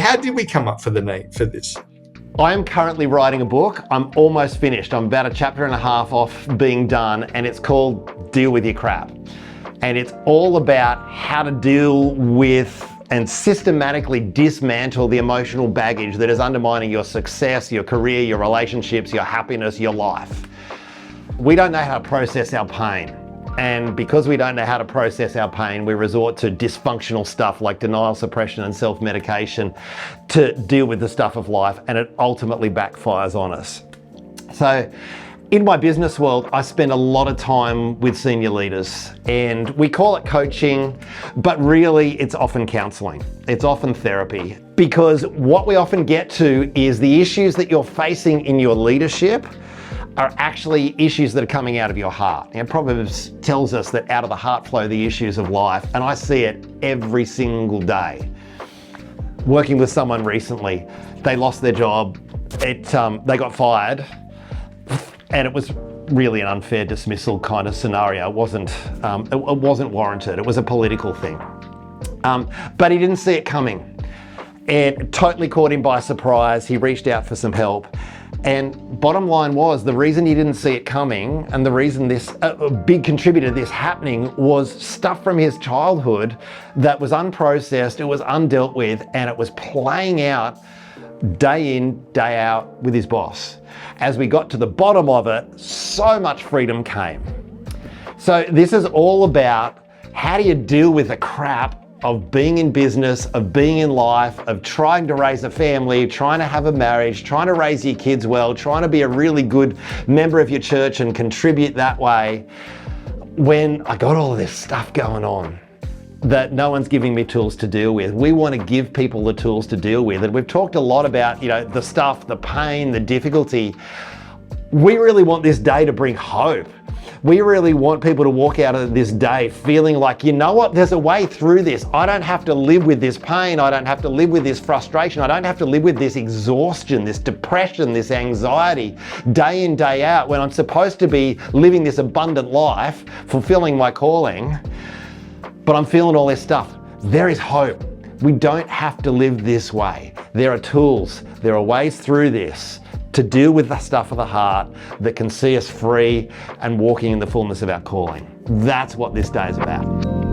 how did we come up for the name for this? I am currently writing a book. I'm almost finished. I'm about a chapter and a half off being done, and it's called Deal With Your Crap. And it's all about how to deal with and systematically dismantle the emotional baggage that is undermining your success, your career, your relationships, your happiness, your life. We don't know how to process our pain. And because we don't know how to process our pain, we resort to dysfunctional stuff like denial, suppression, and self-medication to deal with the stuff of life, and it ultimately backfires on us. So in my business world, I spend a lot of time with senior leaders, and we call it coaching, but really it's often counseling. It's often therapy, because what we often get to is the issues that you're facing in your leadership are actually issues that are coming out of your heart. And Proverbs tells us that out of the heart flow the issues of life, and I see it every single day. Working with someone recently, they lost their job, they got fired, and it was really an unfair dismissal kind of scenario. It wasn't warranted, it was a political thing. But he didn't see it coming. It totally caught him by surprise. He reached out for some help. And bottom line was, the reason he didn't see it coming, and the reason this, a big contributor to this happening, was stuff from his childhood that was unprocessed, it was undealt with, and it was playing out day in, day out with his boss. As we got to the bottom of it, so much freedom came. So this is all about how do you deal with the crap of being in business, of being in life, of trying to raise a family, trying to have a marriage, trying to raise your kids well, trying to be a really good member of your church and contribute that way, when I got all of this stuff going on that no one's giving me tools to deal with. We want to give people the tools to deal with. And we've talked a lot about, the stuff, the pain, the difficulty. We really want this day to bring hope. We really want people to walk out of this day feeling like, you know what, there's a way through this. I don't have to live with this pain. I don't have to live with this frustration. I don't have to live with this exhaustion, this depression, this anxiety, day in, day out, when I'm supposed to be living this abundant life, fulfilling my calling, but I'm feeling all this stuff. There is hope. We don't have to live this way. There are tools, there are ways through this to deal with the stuff of the heart that can see us free and walking in the fullness of our calling. That's what this day is about.